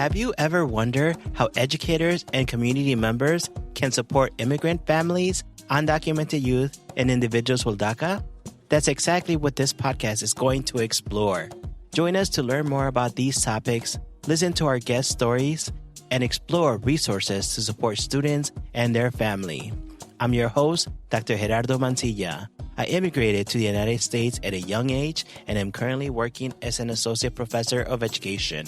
Have you ever wondered how educators and community members can support immigrant families, undocumented youth, and individuals with DACA? That's exactly what this podcast is going to explore. Join us to learn more about these topics, listen to our guest stories, and explore resources to support students and their family. I'm your host, Dr. Gerardo Mancilla. I immigrated to the United States at a young age and am currently working as an associate professor of education.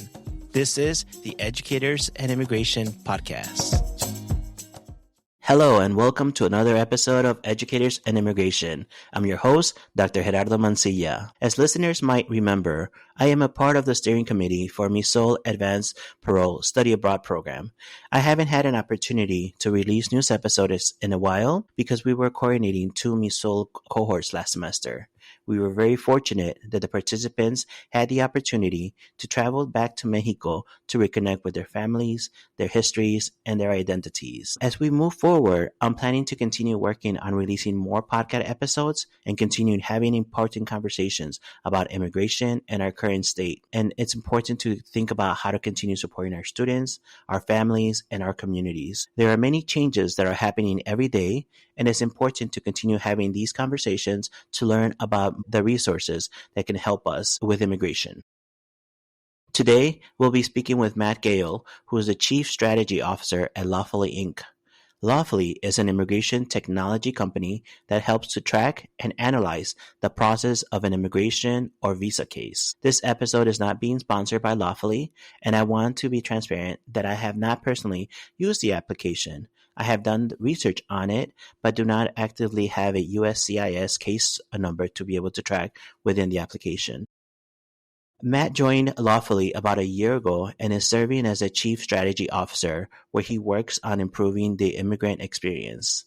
This is the Educators and Immigration Podcast. Hello and welcome to another episode of Educators and Immigration. I'm your host, Dr. Gerardo Mancilla. As listeners might remember, I am a part of the steering committee for MISOL Advanced Parole Study Abroad program. I haven't had an opportunity to release news episodes in a while because we were coordinating 2 MISOL cohorts last semester. We were very fortunate that the participants had the opportunity to travel back to Mexico to reconnect with their families, their histories, and their identities. As we move forward, I'm planning to continue working on releasing more podcast episodes and continue having important conversations about immigration and our current state. And it's important to think about how to continue supporting our students, our families, and our communities. There are many changes that are happening every day, and it's important to continue having these conversations to learn about the resources that can help us with immigration. Today, we'll be speaking with Matt Gale, who is the Chief Strategy Officer at Lawfully Inc. Lawfully is an immigration technology company that helps to track and analyze the process of an immigration or visa case. This episode is not being sponsored by Lawfully, and I want to be transparent that I have not personally used the application. I have done research on it, but do not actively have a USCIS case number to be able to track within the application. Matt joined Lawfully about a year ago and is serving as a Chief Strategy Officer, where he works on improving the immigrant experience.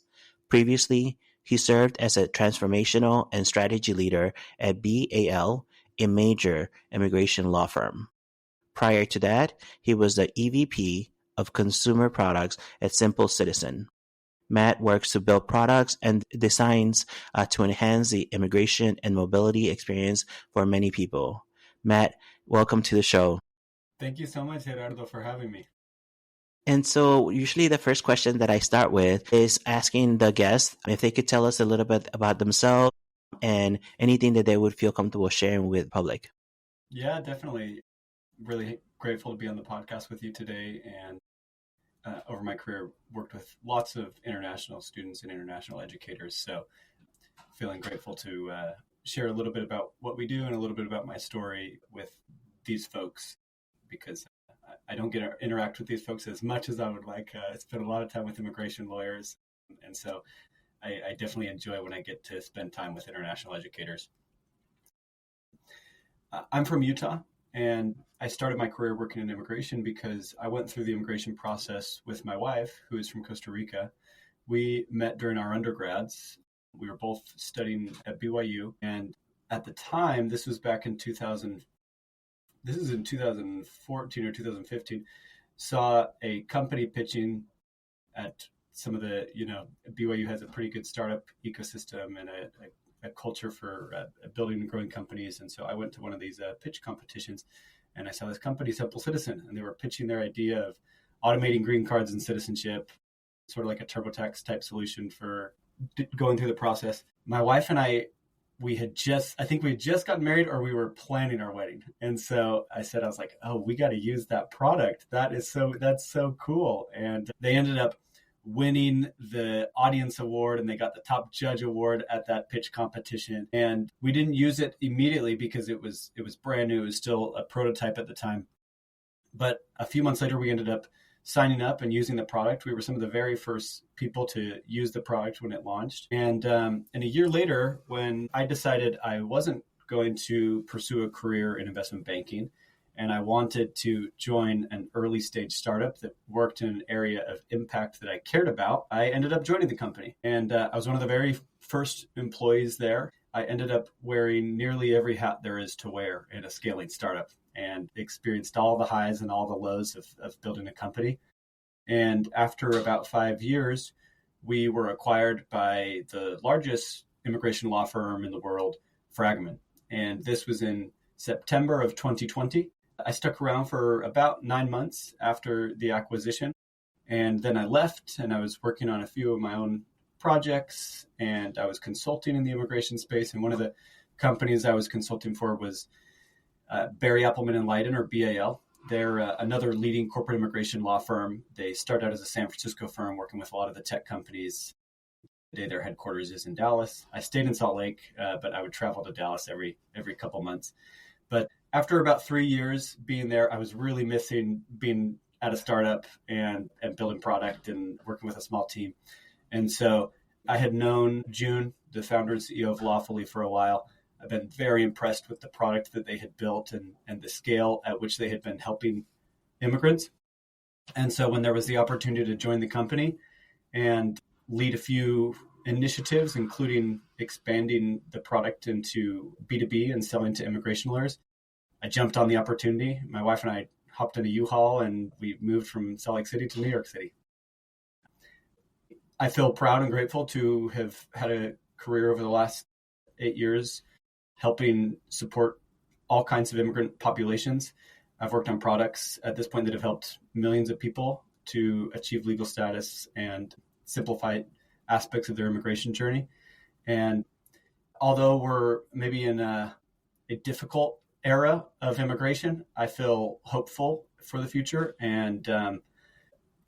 Previously, he served as a transformational and strategy leader at BAL, a major immigration law firm. Prior to that, he was the EVP of Consumer Products at Simple Citizen. Matt works to build products and designs to enhance the immigration and mobility experience for many people. Matt, welcome to the show. Thank you so much, Gerardo, for having me. And so usually the first question that I start with is asking the guests if they could tell us a little bit about themselves and anything that they would feel comfortable sharing with the public. Yeah, definitely. Really grateful to be on the podcast with you today. And over my career, worked with lots of international students and international educators. So feeling grateful to share a little bit about what we do and a little bit about my story with these folks, because I don't get to interact with these folks as much as I would like. I spend a lot of time with immigration lawyers. And so I definitely enjoy when I get to spend time with international educators. I'm from Utah, and I started my career working in immigration because I went through the immigration process with my wife, who is from Costa Rica. We met during our undergrads. We were both studying at BYU. And at the time, this was back in 2000, this is in 2014 or 2015, saw a company pitching at some of the, BYU has a pretty good startup ecosystem and a culture for building and growing companies. And so I went to one of these pitch competitions, and I saw this company, Simple Citizen, and they were pitching their idea of automating green cards and citizenship, sort of like a TurboTax type solution for going through the process. My wife and I had just gotten married, or we were planning our wedding. And so I was like, oh, we got to use that product. That's so cool. And they ended up winning the audience award, and they got the top judge award at that pitch competition. And we didn't use it immediately because it was brand new. It was still a prototype at the time. But a few months later, we ended up signing up and using the product. We were some of the very first people to use the product when it launched. And a year later, when I decided I wasn't going to pursue a career in investment banking, and I wanted to join an early stage startup that worked in an area of impact that I cared about, I ended up joining the company. And I was one of the very first employees there. I ended up wearing nearly every hat there is to wear in a scaling startup, and experienced all the highs and all the lows of building a company. And after about 5 years, we were acquired by the largest immigration law firm in the world, Fragment. And this was in September of 2020. I stuck around for about 9 months after the acquisition. And then I left and I was working on a few of my own projects and I was consulting in the immigration space. And one of the companies I was consulting for was Barry Appelman and Leiden, or BAL. They're another leading corporate immigration law firm. They started out as a San Francisco firm working with a lot of the tech companies. Today their headquarters is in Dallas. I stayed in Salt Lake, but I would travel to Dallas every couple months. But after about 3 years being there, I was really missing being at a startup and building product and working with a small team. And so I had known June, the founder and CEO of Lawfully, for a while. I've been very impressed with the product that they had built and the scale at which they had been helping immigrants. And so when there was the opportunity to join the company and lead a few initiatives, including expanding the product into B2B and selling to immigration lawyers, I jumped on the opportunity. My wife and I hopped in a U-Haul and we moved from Salt Lake City to New York City. I feel proud and grateful to have had a career over the last 8 years helping support all kinds of immigrant populations. I've worked on products at this point that have helped millions of people to achieve legal status and simplify aspects of their immigration journey. And although we're maybe in a difficult era of immigration, I feel hopeful for the future. And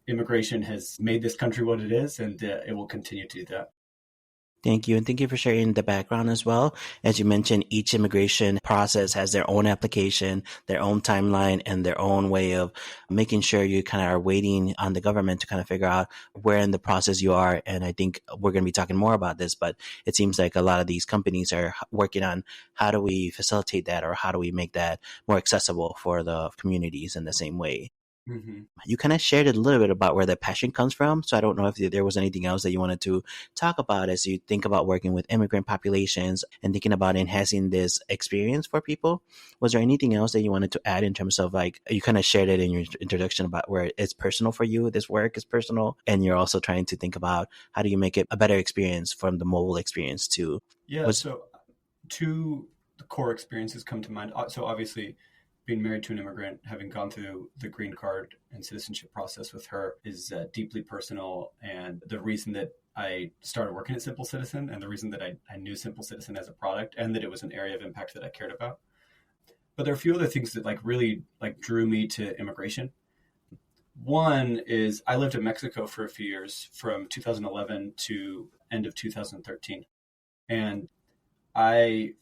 immigration has made this country what it is, and it will continue to do that. Thank you. And thank you for sharing the background as well. As you mentioned, each immigration process has their own application, their own timeline, and their own way of making sure you kind of are waiting on the government to kind of figure out where in the process you are. And I think we're going to be talking more about this, but it seems like a lot of these companies are working on how do we facilitate that, or how do we make that more accessible for the communities in the same way. Mm-hmm. You kind of shared a little bit about where the passion comes from. So I don't know if there was anything else that you wanted to talk about as you think about working with immigrant populations and thinking about enhancing this experience for people. Was there anything else that you wanted to add in terms of, like, you kind of shared it in your introduction about where it's personal for you, this work is personal, and you're also trying to think about how do you make it a better experience from the mobile experience too? Yeah, so two core experiences come to mind. So obviously, being married to an immigrant, having gone through the green card and citizenship process with her is deeply personal. And the reason that I started working at Simple Citizen, and the reason that I knew Simple Citizen as a product, and that it was an area of impact that I cared about. But there are a few other things that really drew me to immigration. One is I lived in Mexico for a few years, from 2011 to end of 2013. And I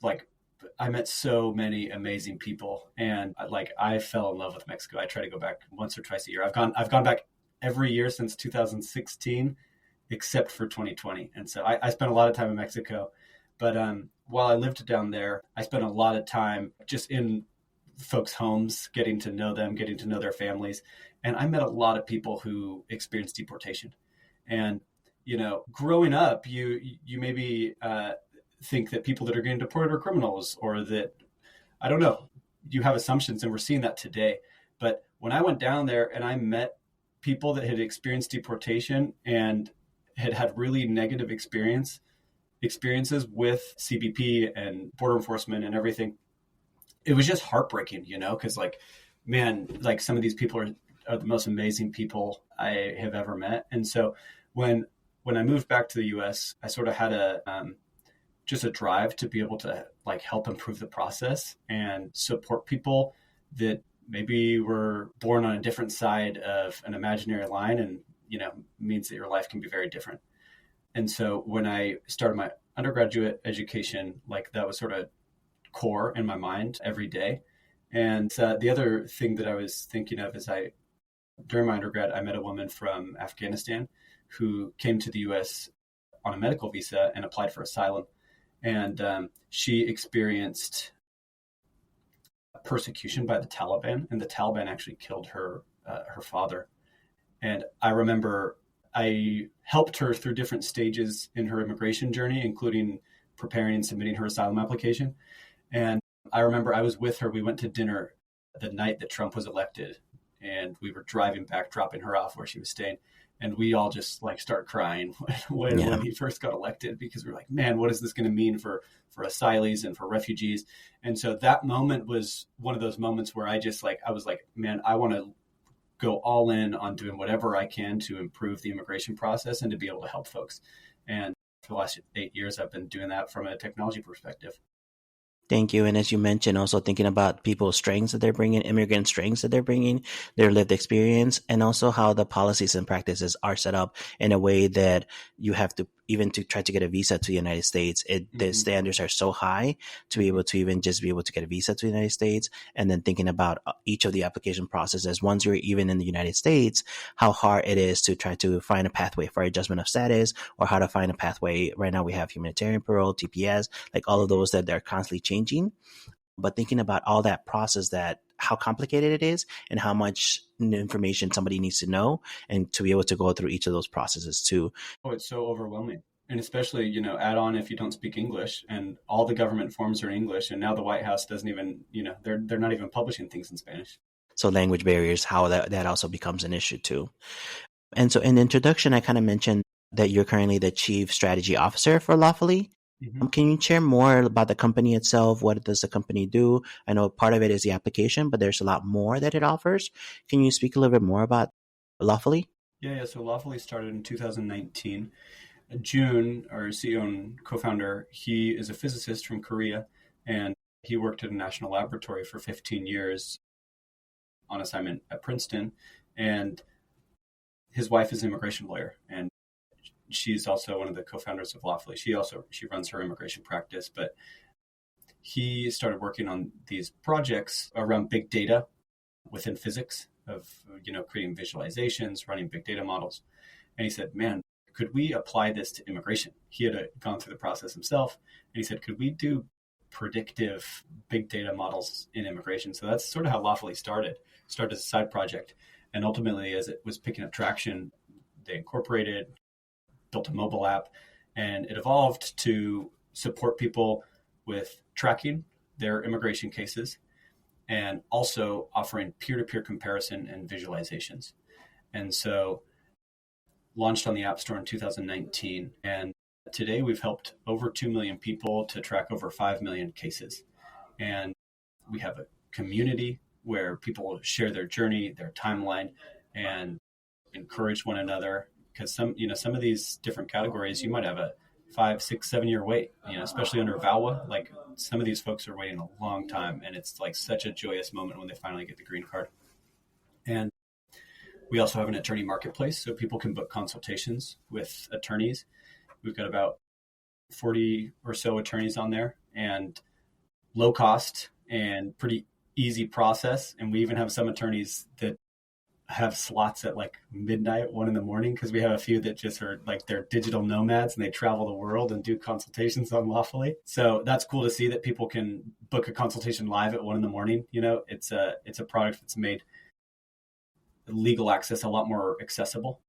met so many amazing people, and I fell in love with Mexico. I try to go back once or twice a year. I've gone back every year since 2016, except for 2020. And so I spent a lot of time in Mexico. But while I lived down there, I spent a lot of time just in folks' homes, getting to know them, getting to know their families. And I met a lot of people who experienced deportation. And, growing up, you maybe think that people that are getting deported are criminals, or that, I don't know, you have assumptions, and we're seeing that today. But when I went down there and I met people that had experienced deportation and had really negative experiences with CBP and border enforcement and everything, it was just heartbreaking, because some of these people are the most amazing people I have ever met. And so when I moved back to the US, I sort of had just a drive to be able to help improve the process and support people that maybe were born on a different side of an imaginary line, and, means that your life can be very different. And so when I started my undergraduate education, that was sort of core in my mind every day. And the other thing that I was thinking of is during my undergrad, I met a woman from Afghanistan who came to the US on a medical visa and applied for asylum. And she experienced persecution by the Taliban, and the Taliban actually killed her father. And I remember I helped her through different stages in her immigration journey, including preparing and submitting her asylum application. And I remember I was with her. We went to dinner the night that Trump was elected, and we were driving back, dropping her off where she was staying. And we all just like start crying when he first got elected, because we're like, man, what is this going to mean for asylees and for refugees? And so that moment was one of those moments where I was like, man, I want to go all in on doing whatever I can to improve the immigration process and to be able to help folks. And for the last 8 years, I've been doing that from a technology perspective. Thank you. And as you mentioned, also thinking about people's strengths that they're bringing, immigrant strengths that they're bringing, their lived experience, and also how the policies and practices are set up in a way that you have to, even to try to get a visa to the United States, the standards are so high to be able to even just be able to get a visa to the United States. And then thinking about each of the application processes, once you're even in the United States, how hard it is to try to find a pathway for adjustment of status, or how to find a pathway. Right now we have humanitarian parole, TPS, like all of those that they're constantly changing. But thinking about all that process, that how complicated it is and how much information somebody needs to know, and to be able to go through each of those processes too. Oh, it's so overwhelming. And especially, add on if you don't speak English, and all the government forms are in English. And now the White House doesn't even, they're not even publishing things in Spanish. So language barriers, how that also becomes an issue too. And so in the introduction, I kind of mentioned that you're currently the Chief Strategy Officer for Lawfully. Mm-hmm. Can you share more about the company itself? What does the company do? I know part of it is the application, but there's a lot more that it offers. Can you speak a little bit more about Lawfully? Yeah. So Lawfully started in 2019. June, our CEO and co-founder, he is a physicist from Korea, and he worked at a national laboratory for 15 years on assignment at Princeton. And his wife is an immigration lawyer, and she's also one of the co-founders of Lawfully. She runs her immigration practice, but he started working on these projects around big data within physics of, creating visualizations, running big data models. And he said, man, could we apply this to immigration? He had gone through the process himself, and he said, could we do predictive big data models in immigration? So that's sort of how Lawfully started as a side project. And ultimately, as it was picking up traction, they incorporated, built a mobile app, and it evolved to support people with tracking their immigration cases and also offering peer-to-peer comparison and visualizations. And so launched on the App Store in 2019. And today we've helped over 2 million people to track over 5 million cases. And we have a community where people share their journey, their timeline, and encourage one another. Because some of these different categories, you might have a 5, 6, 7 year wait, especially under VAWA. Like some of these folks are waiting a long time, and it's like such a joyous moment when they finally get the green card. And we also have an attorney marketplace, so people can book consultations with attorneys. We've got about 40 or so attorneys on there, and low cost and pretty easy process. And we even have some attorneys that have slots at like midnight, 1 a.m, because we have a few that just are like, they're digital nomads and they travel the world and do consultations on Lawfully. So that's cool to see that people can book a consultation live at 1 a.m. It's a product that's made legal access a lot more accessible.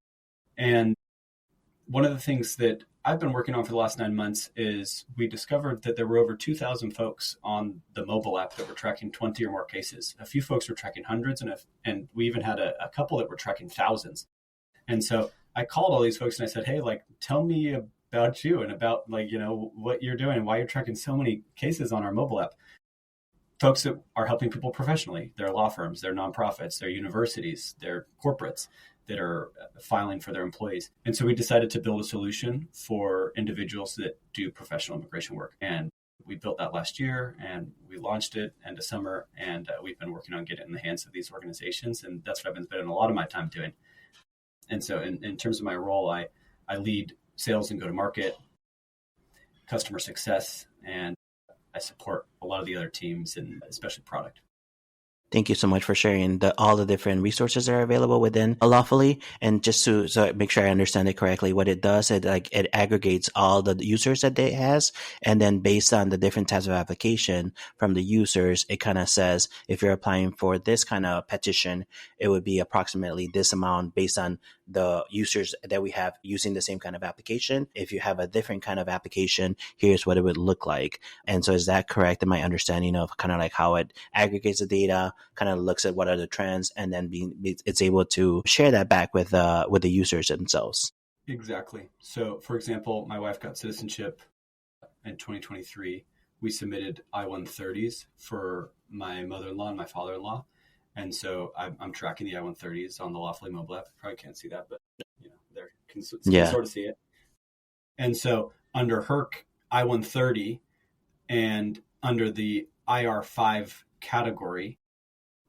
And one of the things that I've been working on for the last 9 months is we discovered that there were over 2,000 folks on the mobile app that were tracking 20 or more cases. A few folks were tracking hundreds, and we even had a couple that were tracking thousands. And so I called all these folks and I said, hey, like, tell me about you and about what you're doing and why you're tracking so many cases on our mobile app. Folks that are helping people professionally, they're law firms, they're nonprofits, they're universities, they're corporates that are filing for their employees. And so we decided to build a solution for individuals that do professional immigration work. And we built that last year, and we launched it end of summer, and we've been working on getting it in the hands of these organizations. And that's what I've been spending a lot of my time doing. And so in terms of my role, I lead sales and go-to-market, customer success, and I support a lot of the other teams, and especially product. Thank you so much for sharing all the different resources that are available within Lawfully. And just so I make sure I understand it correctly, what it does, it aggregates all the users that it has. And then based on the different types of application from the users, it kind of says, if you're applying for this kind of petition, it would be approximately this amount based on the users that we have using the same kind of application. If you have a different kind of application, here's what it would look like. And so is that correct in my understanding of kind of like how it aggregates the data, kind of looks at what are the trends, and then it's able to share that back with the users themselves? Exactly. So, for example, my wife got citizenship in 2023. We submitted I-130s for my mother-in-law and my father-in-law. And so I'm tracking the I-130s on the Lawfully mobile app. You probably can't see that, but they can sort of see it. And so under her I-130 and under the IR5 category,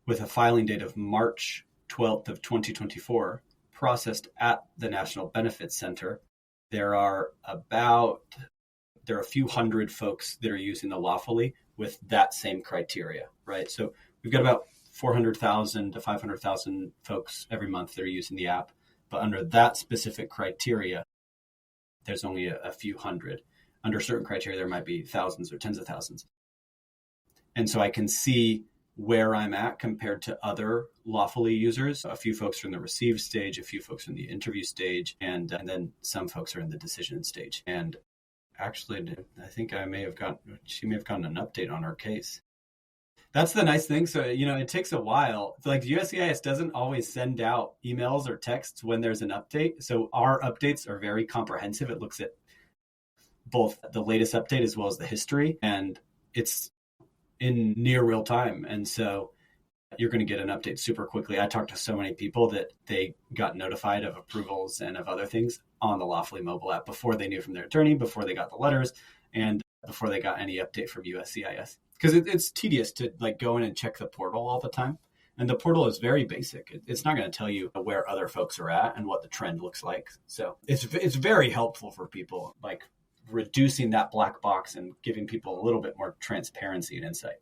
with a filing date of March 12th of 2024, processed at the National Benefits Center, there are a few hundred folks that are using the Lawfully with that same criteria, right? So we've got about 400,000 to 500,000 folks every month that are using the app. But under that specific criteria, there's only a few hundred. Under certain criteria, there might be thousands or tens of thousands. And so I can see where I'm at compared to other Lawfully users. A few folks are in the receive stage, a few folks are in the interview stage, and then some folks are in the decision stage. And actually, I think she may have gotten an update on her case. That's the nice thing. So, it takes a while. Like USCIS doesn't always send out emails or texts when there's an update. So our updates are very comprehensive. It looks at both the latest update as well as the history, and it's in near real time. And so you're going to get an update super quickly. I talked to so many people that they got notified of approvals and of other things on the Lawfully mobile app before they knew from their attorney, before they got the letters, and before they got any update from USCIS. Because it's tedious to go in and check the portal all the time. And the portal is very basic. It's not going to tell you where other folks are at and what the trend looks like. So it's very helpful for people, like reducing that black box and giving people a little bit more transparency and insight.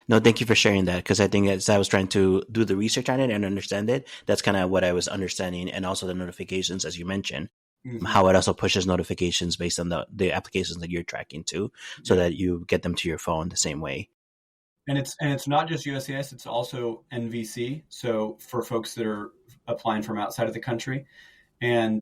No, thank you for sharing that, because I think as I was trying to do the research on it and understand it, that's kind of what I was understanding. And also the notifications, as you mentioned, how it also pushes notifications based on the applications that you're tracking too, so that you get them to your phone the same way. And it's not just USCIS, it's also NVC. So for folks that are applying from outside of the country, and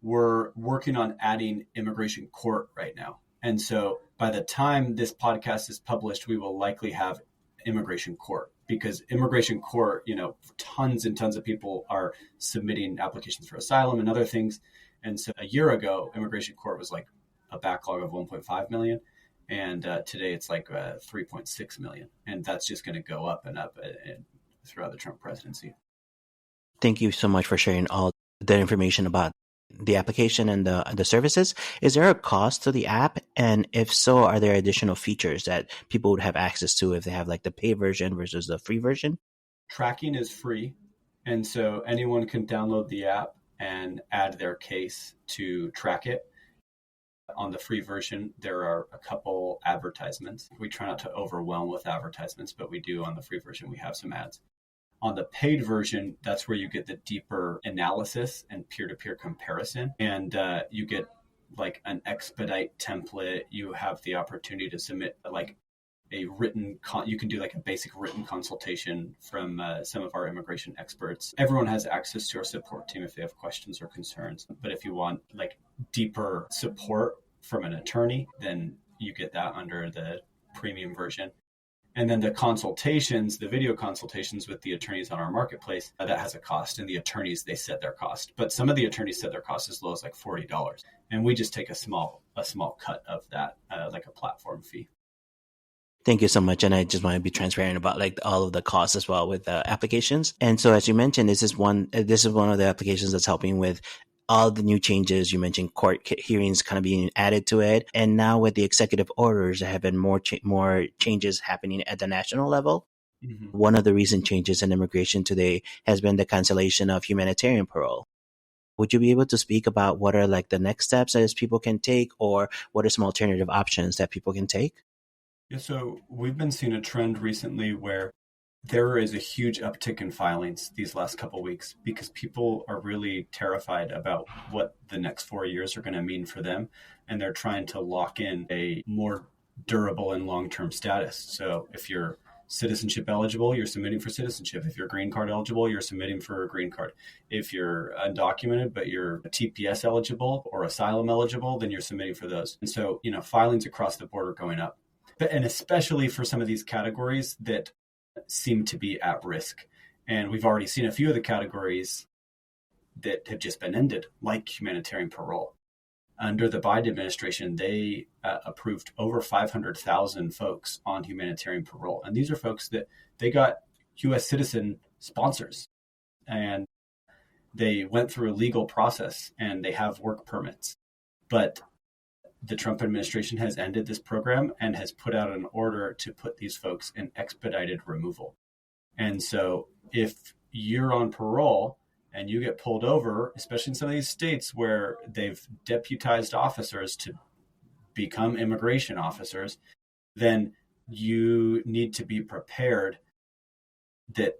we're working on adding immigration court right now. And so by the time this podcast is published, we will likely have immigration court, because immigration court, tons and tons of people are submitting applications for asylum and other things. And so a year ago, immigration court was like a backlog of 1.5 million. And today it's like 3.6 million. And that's just going to go up and up throughout the Trump presidency. Thank you so much for sharing all the information about the application and the services. Is there a cost to the app? And if so, are there additional features that people would have access to if they have like the pay version versus the free version? Tracking is free. And so anyone can download the app and add their case to track it. On the free version, there are a couple advertisements. We try not to overwhelm with advertisements, but we do on the free version, we have some ads. On the paid version, that's where you get the deeper analysis and peer-to-peer comparison. And you get like an expedite template. You have the opportunity to submit like a written, you can do like a basic written consultation from some of our immigration experts. Everyone has access to our support team if they have questions or concerns. But if you want like deeper support from an attorney, then you get that under the premium version. And then the consultations, the video consultations with the attorneys on our marketplace, that has a cost. And the attorneys, they set their cost. But some of the attorneys set their cost as low as like $40. And we just take a small cut of that, like a platform fee. Thank you so much. And I just want to be transparent about like all of the costs as well with applications. And so as you mentioned, this is one of the applications that's helping with all the new changes. You mentioned court hearings kind of being added to it. And now with the executive orders, there have been more changes happening at the national level. Mm-hmm. One of the recent changes in immigration today has been the cancellation of humanitarian parole. Would you be able to speak about what are like the next steps that people can take, or what are some alternative options that people can take? Yeah, so we've been seeing a trend recently where there is a huge uptick in filings these last couple of weeks, because people are really terrified about what the next 4 years are going to mean for them. And they're trying to lock in a more durable and long-term status. So if you're citizenship eligible, you're submitting for citizenship. If you're green card eligible, you're submitting for a green card. If you're undocumented, but you're TPS eligible or asylum eligible, then you're submitting for those. And so, filings across the board are going up. And especially for some of these categories that seem to be at risk. And we've already seen a few of the categories that have just been ended, like humanitarian parole. Under the Biden administration, they approved over 500,000 folks on humanitarian parole. And these are folks that they got U.S. citizen sponsors. And they went through a legal process and they have work permits. But the Trump administration has ended this program and has put out an order to put these folks in expedited removal. And so if you're on parole and you get pulled over, especially in some of these states where they've deputized officers to become immigration officers, then you need to be prepared that,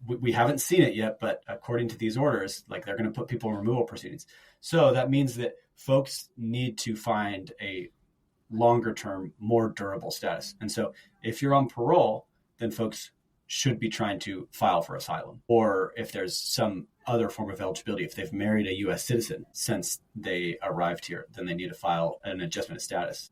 we haven't seen it yet, but according to these orders, like they're going to put people in removal proceedings. So that means that folks need to find a longer term, more durable status. And so if you're on parole, then folks should be trying to file for asylum. Or if there's some other form of eligibility, if they've married a U.S. citizen since they arrived here, then they need to file an adjustment of status.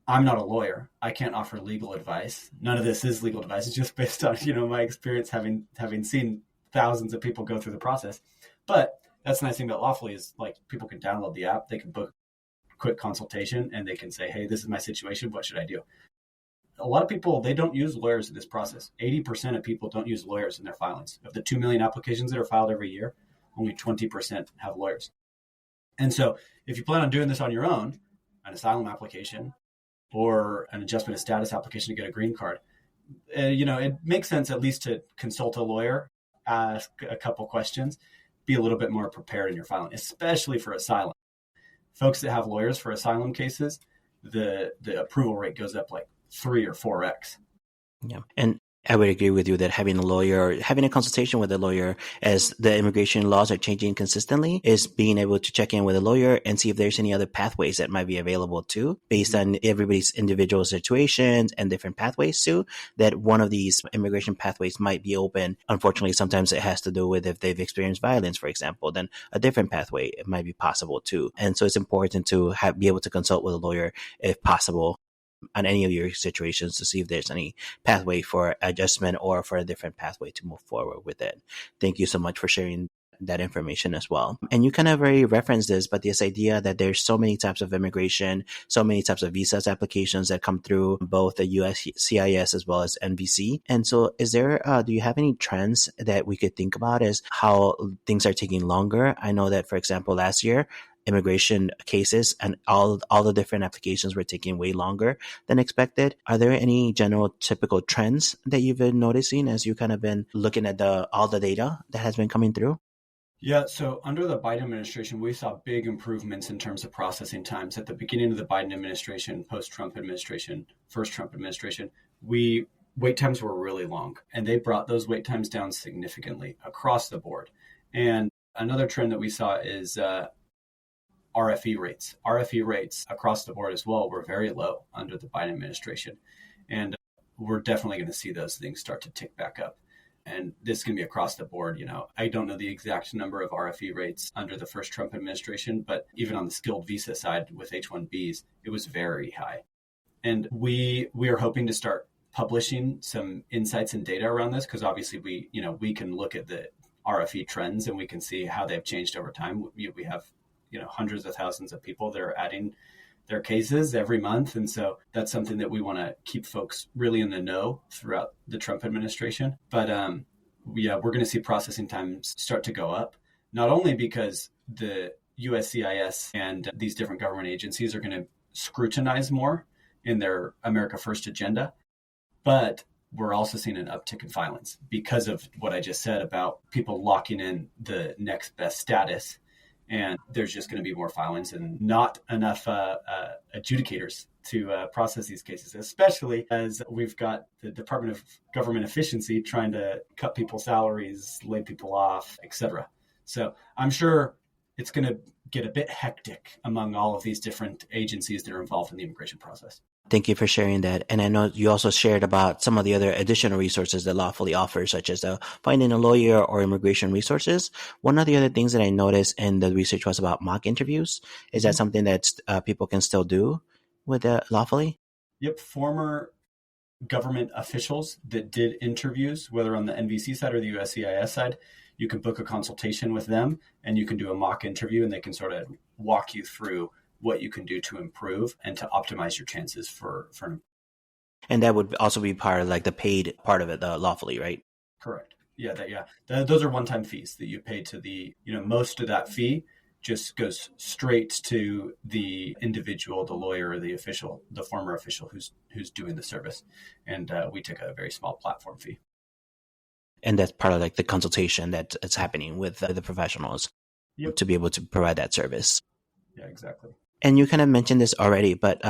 I'm not a lawyer. I can't offer legal advice. None of this is legal advice. It's just based on, my experience having seen thousands of people go through the process. But that's the nice thing about Lawfully is like people can download the app, they can book a quick consultation, and they can say, hey, this is my situation. What should I do? A lot of people, they don't use lawyers in this process. 80% of people don't use lawyers in their filings. Of the 2 million applications that are filed every year, only 20% have lawyers. And so if you plan on doing this on your own, an asylum application or an adjustment of status application to get a green card, it makes sense at least to consult a lawyer, ask a couple questions, be a little bit more prepared in your filing, especially for asylum. Folks that have lawyers for asylum cases, the approval rate goes up like 3 or 4x. Yeah. And I would agree with you that having a lawyer, having a consultation with a lawyer as the immigration laws are changing consistently is being able to check in with a lawyer and see if there's any other pathways that might be available too, based on everybody's individual situations and different pathways too, that one of these immigration pathways might be open. Unfortunately, sometimes it has to do with if they've experienced violence, for example, then a different pathway might be possible too. And so it's important to be able to consult with a lawyer if possible on any of your situations to see if there's any pathway for adjustment or for a different pathway to move forward with it. Thank you so much for sharing that information as well. And you kind of already referenced this, but this idea that there's so many types of immigration, so many types of visas applications that come through both the USCIS as well as NVC. And so do you have any trends that we could think about as how things are taking longer? I know that, for example, last year, immigration cases and all the different applications were taking way longer than expected. Are there any general typical trends that you've been noticing as you kind of been looking at all the data that has been coming through? Yeah, so under the Biden administration, we saw big improvements in terms of processing times. At the beginning of the Biden administration, post-Trump administration, first Trump administration, wait times were really long, and they brought those wait times down significantly across the board. And another trend that we saw is RFE rates. RFE rates across the board as well were very low under the Biden administration. And we're definitely going to see those things start to tick back up. And this is going to be across the board. I don't know the exact number of RFE rates under the first Trump administration, but even on the skilled visa side with H-1Bs, it was very high. And we are hoping to start publishing some insights and data around this because obviously we can look at the RFE trends and we can see how they've changed over time. We have hundreds of thousands of people that are adding their cases every month. And so that's something that we want to keep folks really in the know throughout the Trump administration. But we're going to see processing times start to go up, not only because the USCIS and these different government agencies are going to scrutinize more in their America First agenda, but we're also seeing an uptick in filings because of what I just said about people locking in the next best status. And there's just going to be more filings and not enough adjudicators to process these cases, especially as we've got the Department of Government Efficiency trying to cut people's salaries, lay people off, et cetera. So I'm sure it's going to get a bit hectic among all of these different agencies that are involved in the immigration process. Thank you for sharing that. And I know you also shared about some of the other additional resources that Lawfully offers, such as finding a lawyer or immigration resources. One of the other things that I noticed in the research was about mock interviews. Is that something that people can still do with Lawfully? Yep. Former government officials that did interviews, whether on the NVC side or the USCIS side, you can book a consultation with them and you can do a mock interview, and they can sort of walk you through what you can do to improve and to optimize your chances for And that would also be part of like the paid part of it, the Lawfully, right? Correct. Yeah. Those are one-time fees that you pay to most of that fee just goes straight to the individual, the lawyer, or the official, the former official who's doing the service. And we take a very small platform fee. And that's part of like the consultation that's happening with the professionals to be able to provide that service. Yeah, exactly. And you kind of mentioned this already, but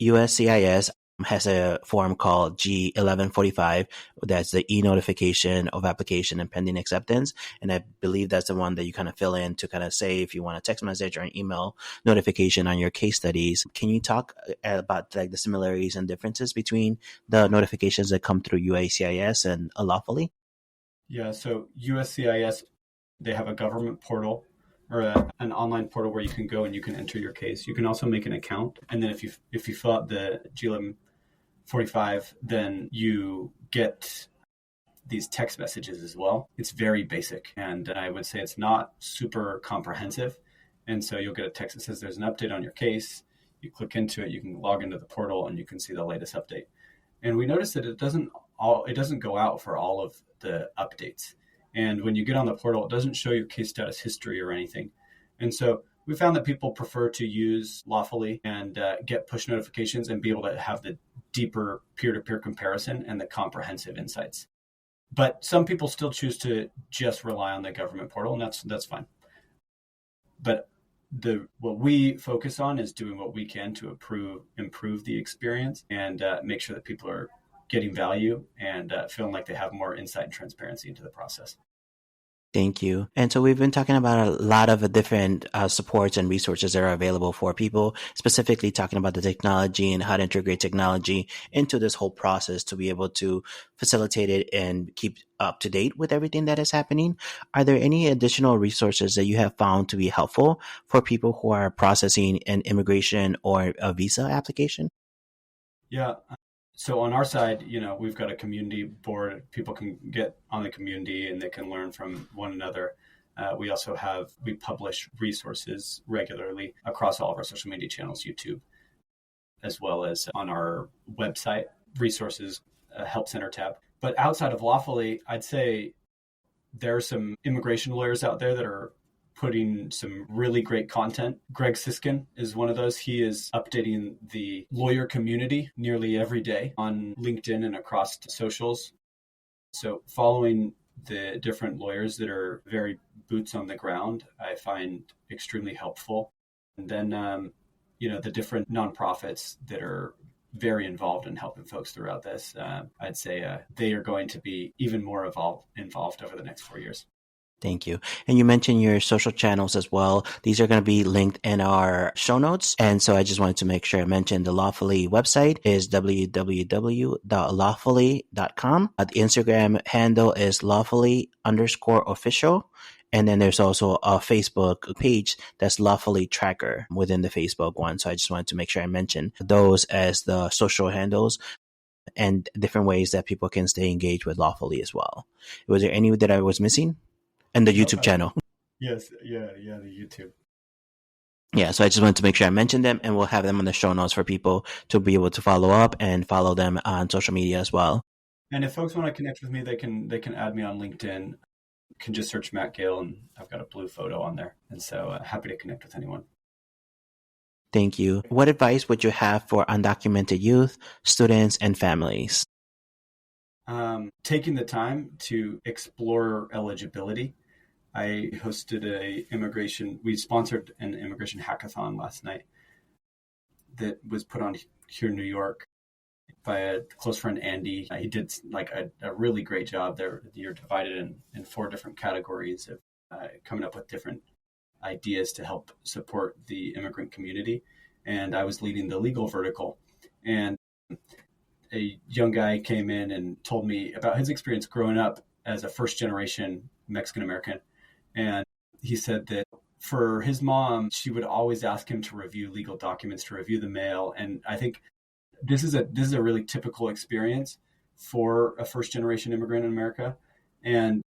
USCIS has a form called G1145. That's the e-notification of application and pending acceptance. And I believe that's the one that you kind of fill in to kind of say if you want a text message or an email notification on your case studies. Can you talk about like the similarities and differences between the notifications that come through USCIS and Lawfully? Yeah, so USCIS, they have a government portal or an online portal where you can go and you can enter your case. You can also make an account. And then if you fill out the G1145, then you get these text messages as well. It's very basic. And I would say it's not super comprehensive. And so you'll get a text that says there's an update on your case. You click into it, you can log into the portal and you can see the latest update. And we noticed that it doesn't go out for all of the updates. And when you get on the portal, it doesn't show your case status history or anything. And so we found that people prefer to use Lawfully and get push notifications and be able to have the deeper peer-to-peer comparison and the comprehensive insights. But some people still choose to just rely on the government portal, and that's fine. But what we focus on is doing what we can to improve the experience and make sure that people are getting value and feeling like they have more insight and transparency into the process. Thank you. And so we've been talking about a lot of different supports and resources that are available for people, specifically talking about the technology and how to integrate technology into this whole process to be able to facilitate it and keep up to date with everything that is happening. Are there any additional resources that you have found to be helpful for people who are processing an immigration or a visa application? Yeah. So on our side, we've got a community board. People can get on the community and they can learn from one another. We publish resources regularly across all of our social media channels, YouTube, as well as on our website, resources, help center tab. But outside of Lawfully, I'd say there are some immigration lawyers out there that are putting some really great content. Greg Siskin is one of those. He is updating the lawyer community nearly every day on LinkedIn and across socials. So following the different lawyers that are very boots on the ground, I find extremely helpful. And then, the different nonprofits that are very involved in helping folks throughout this, I'd say they are going to be even more involved over the next 4 years. Thank you. And you mentioned your social channels as well. These are going to be linked in our show notes. And so I just wanted to make sure I mentioned the Lawfully website is www.lawfully.com. The Instagram handle is lawfully_official. And then there's also a Facebook page that's Lawfully Tracker within the Facebook one. So I just wanted to make sure I mentioned those as the social handles and different ways that people can stay engaged with Lawfully as well. Was there any that I was missing? And the YouTube channel. Yes. Yeah. The YouTube. Yeah. So I just wanted to make sure I mentioned them, and we'll have them on the show notes for people to be able to follow up and follow them on social media as well. And if folks want to connect with me, they can add me on LinkedIn. You can just search Matt Gale and I've got a blue photo on there. And so happy to connect with anyone. Thank you. What advice would you have for undocumented youth, students, and families? Taking the time to explore eligibility. I hosted we sponsored an immigration hackathon last night that was put on here in New York by a close friend, Andy. He did like a really great job there. You're divided in 4 different categories of coming up with different ideas to help support the immigrant community. And I was leading the legal vertical. And a young guy came in and told me about his experience growing up as a first generation Mexican American. And he said that for his mom, she would always ask him to review legal documents, to review the mail. And I think this is a really typical experience for a first generation immigrant in America. And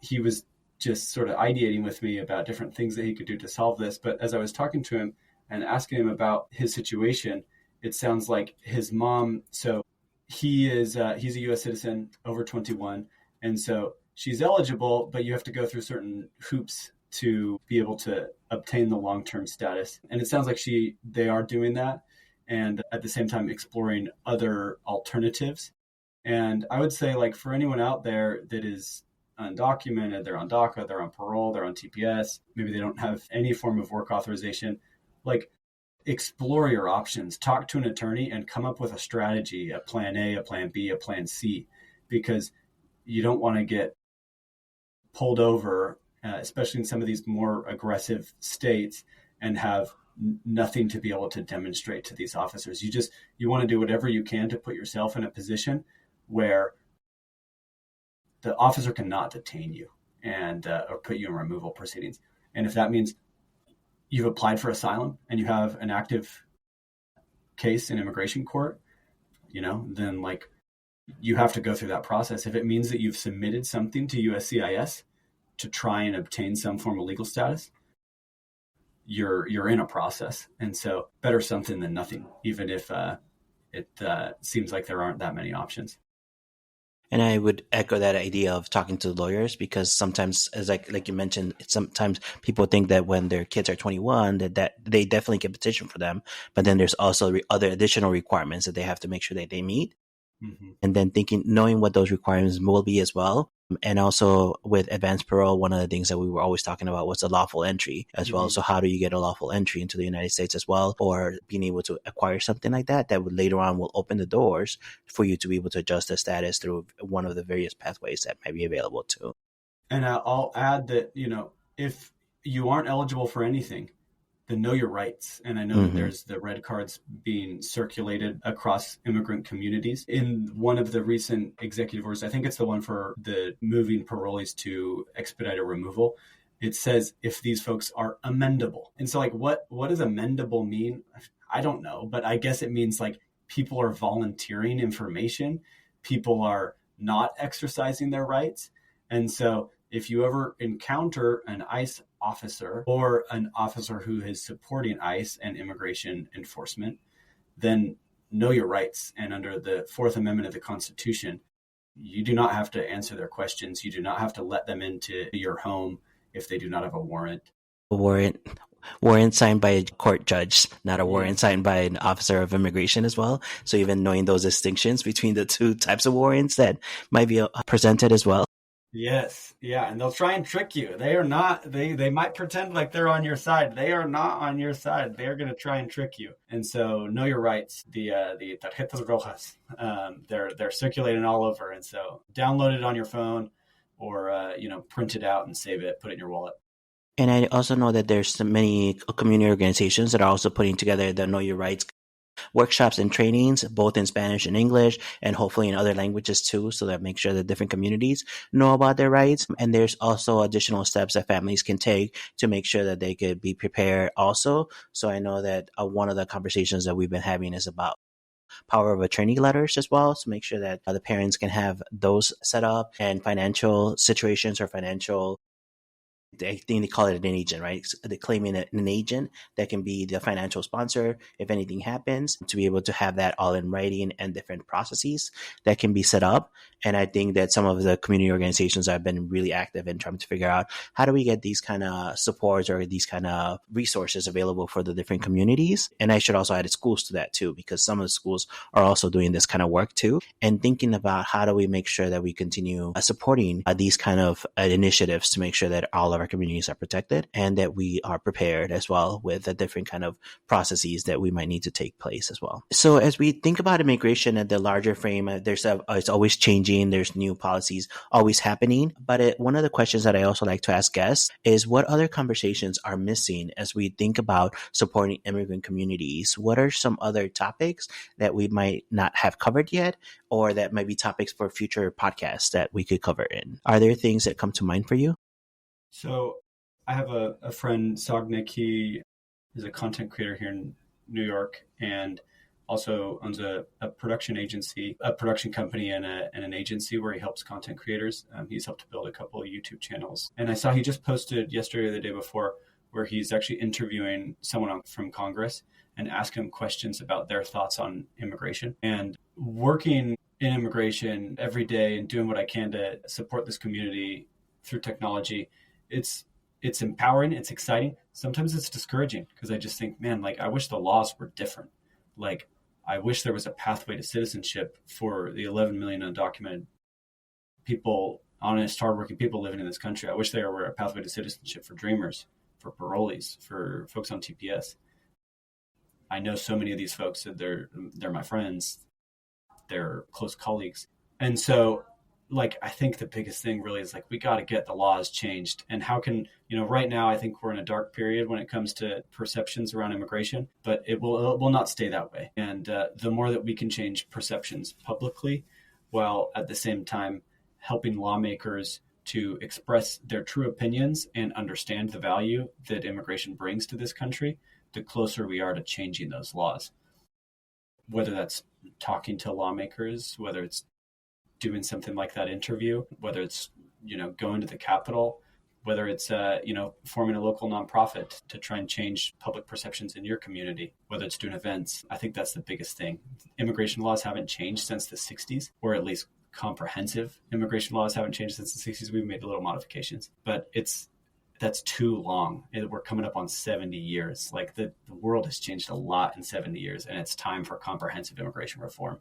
he was just sort of ideating with me about different things that he could do to solve this. But as I was talking to him and asking him about his situation, it sounds like his mom, so he's a US citizen, over 21. And so she's eligible, but you have to go through certain hoops to be able to obtain the long-term status. And it sounds like they are doing that, and at the same time exploring other alternatives. And I would say, like, for anyone out there that is undocumented, they're on DACA, they're on parole, they're on TPS, maybe they don't have any form of work authorization, like, explore your options, talk to an attorney, and come up with a strategy, a plan A, a plan B, a plan C, because you don't want to get pulled over, especially in some of these more aggressive states, and have nothing to be able to demonstrate to these officers. You want to do whatever you can to put yourself in a position where the officer cannot detain you and or put you in removal proceedings. And if that means you've applied for asylum and you have an active case in immigration court, then like you have to go through that process. If it means that you've submitted something to USCIS to try and obtain some form of legal status, you're in a process. And so better something than nothing, even if it seems like there aren't that many options. And I would echo that idea of talking to lawyers, because sometimes, as like you mentioned, sometimes people think that when their kids are 21, that they definitely can petition for them. But then there's also other additional requirements that they have to make sure that they meet. Mm-hmm. And then knowing what those requirements will be as well. And also with advanced parole, one of the things that we were always talking about was the lawful entry as well. So how do you get a lawful entry into the United States as well, or being able to acquire something like that would later on will open the doors for you to be able to adjust the status through one of the various pathways that might be available too. And I'll add that, if you aren't eligible for anything, then know your rights. And I know that there's the red cards being circulated across immigrant communities. In one of the recent executive orders, I think it's the one for the moving parolees to expedited removal, it says if these folks are amendable. And so, like, what does amendable mean? I don't know, but I guess it means like people are volunteering information. People are not exercising their rights. And so if you ever encounter an ICE officer or an officer who is supporting ICE and immigration enforcement, then know your rights. And under the Fourth Amendment of the Constitution, you do not have to answer their questions. You do not have to let them into your home if they do not have a warrant. Warrant signed by a court judge, not a warrant signed by an officer of immigration as well. So even knowing those distinctions between the two types of warrants that might be presented as well. Yes. Yeah. And they'll try and trick you. They are not, they might pretend like they're on your side. They are not on your side. They're going to try and trick you. And so know your rights. The tarjetas rojas, they're circulating all over. And so download it on your phone or, print it out and save it, put it in your wallet. And I also know that there's many community organizations that are also putting together the Know Your Rights workshops and trainings, both in Spanish and English, and hopefully in other languages too, so that make sure that different communities know about their rights. And there's also additional steps that families can take to make sure that they could be prepared also. So I know that one of the conversations that we've been having is about power of attorney letters as well, to make sure that the parents can have those set up, and financial situations or financial, I think they call it an agent, right? So they're claiming an agent that can be the financial sponsor if anything happens, to be able to have that all in writing and different processes that can be set up. And I think that some of the community organizations have been really active in trying to figure out how do we get these kind of supports or these kind of resources available for the different communities. And I should also add schools to that too, because some of the schools are also doing this kind of work too, and thinking about how do we make sure that we continue supporting these kind of initiatives to make sure that all of our our communities are protected and that we are prepared as well with the different kind of processes that we might need to take place as well. So as we think about immigration at the larger frame, it's always changing. There's new policies always happening. But one of the questions that I also like to ask guests is what other conversations are missing as we think about supporting immigrant communities? What are some other topics that we might not have covered yet, or that might be topics for future podcasts that we could cover in? Are there things that come to mind for you? So I have a friend, Sognik. He is a content creator here in New York and also owns a production agency, a production company and an agency where he helps content creators. He's helped to build a couple of YouTube channels. And I saw he just posted yesterday or the day before where he's actually interviewing someone from Congress and asking them questions about their thoughts on immigration. And working in immigration every day and doing what I can to support this community through technology, it's empowering, it's exciting. Sometimes it's discouraging because I just think, man, like I wish the laws were different. Like I wish there was a pathway to citizenship for the 11 million undocumented people, honest, hardworking people living in this country. I wish there were a pathway to citizenship for dreamers, for parolees, for folks on TPS. I know so many of these folks that they're my friends, they're close colleagues. And so like, I think the biggest thing really is like, we got to get the laws changed. And how can, right now, I think we're in a dark period when it comes to perceptions around immigration, but it will not stay that way. And the more that we can change perceptions publicly, while at the same time helping lawmakers to express their true opinions and understand the value that immigration brings to this country, the closer we are to changing those laws. Whether that's talking to lawmakers, whether it's doing something like that interview, whether it's, going to the Capitol, whether it's, forming a local nonprofit to try and change public perceptions in your community, whether it's doing events. I think that's the biggest thing. Immigration laws haven't changed since the 60s, or at least comprehensive immigration laws haven't changed since the 60s. We've made little modifications, but that's too long. We're coming up on 70 years. Like the world has changed a lot in 70 years, and it's time for comprehensive immigration reform.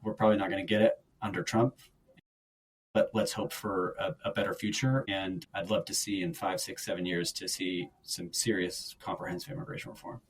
We're probably not going to get it under Trump, but let's hope for a better future. And I'd love to see in 5, 6, 7 years to see some serious comprehensive immigration reform.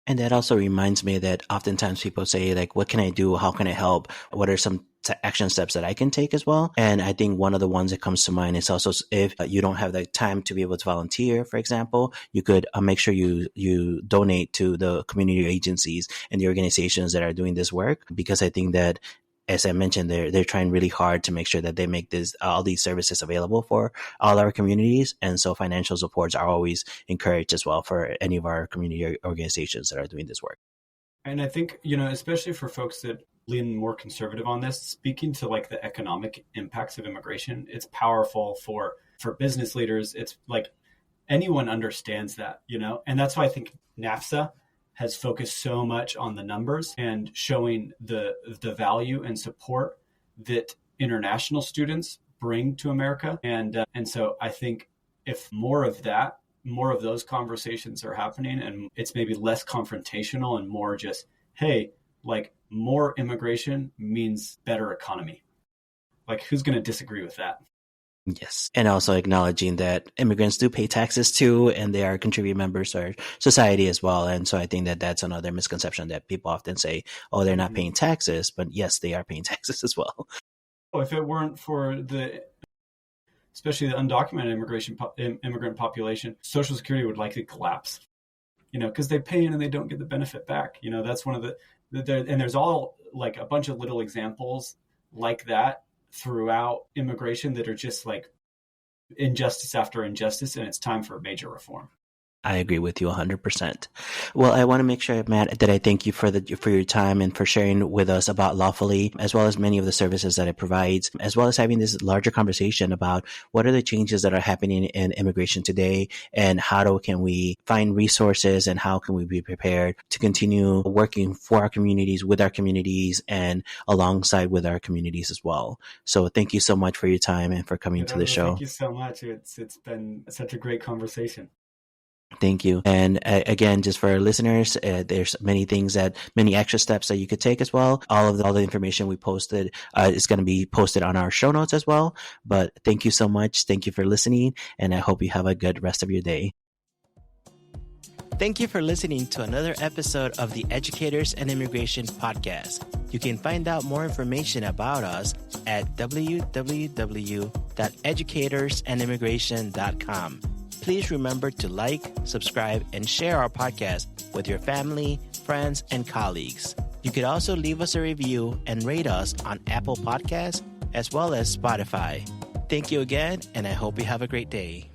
And that also reminds me that oftentimes people say, like, what can I do? How can I help? What are some action steps that I can take as well? And I think one of the ones that comes to mind is also if you don't have the time to be able to volunteer, for example, you could make sure you donate to the community agencies and the organizations that are doing this work, because I think that, as I mentioned, they're trying really hard to make sure that they make all these services available for all our communities. And so financial supports are always encouraged as well for any of our community organizations that are doing this work. And I think, especially for folks that lean more conservative on this, speaking to like the economic impacts of immigration, it's powerful for business leaders. It's like anyone understands that, and that's why I think NAFSA has focused so much on the numbers and showing the value and support that international students bring to America. And so I think if more of those conversations are happening, and it's maybe less confrontational and more just, hey, like more immigration means better economy. Like who's going to disagree with that? Yes. And also acknowledging that immigrants do pay taxes too, and they are contributing members to our society as well. And so I think that that's another misconception that people often say, oh, they're not paying taxes, but yes, they are paying taxes as well. Well, if it weren't for especially the undocumented immigrant population, Social Security would likely collapse, because they pay in and they don't get the benefit back. That's one of and there's all like a bunch of little examples like that throughout immigration that are just like injustice after injustice, and it's time for major reform. I agree with you 100%. Well, I want to make sure, Matt, that I thank you for your time and for sharing with us about Lawfully, as well as many of the services that it provides, as well as having this larger conversation about what are the changes that are happening in immigration today, and how can we find resources, and how can we be prepared to continue working for our communities, with our communities, and alongside with our communities as well. So thank you so much for your time and for coming to the show. Thank you so much. It's been such a great conversation. Thank you. And again, just for our listeners, there's many extra steps that you could take as well. All the information we posted is going to be posted on our show notes as well. But thank you so much. Thank you for listening. And I hope you have a good rest of your day. Thank you for listening to another episode of the Educators and Immigration Podcast. You can find out more information about us at www.educatorsandImmigration.com. Please remember to like, subscribe, and share our podcast with your family, friends, and colleagues. You could also leave us a review and rate us on Apple Podcasts as well as Spotify. Thank you again, and I hope you have a great day.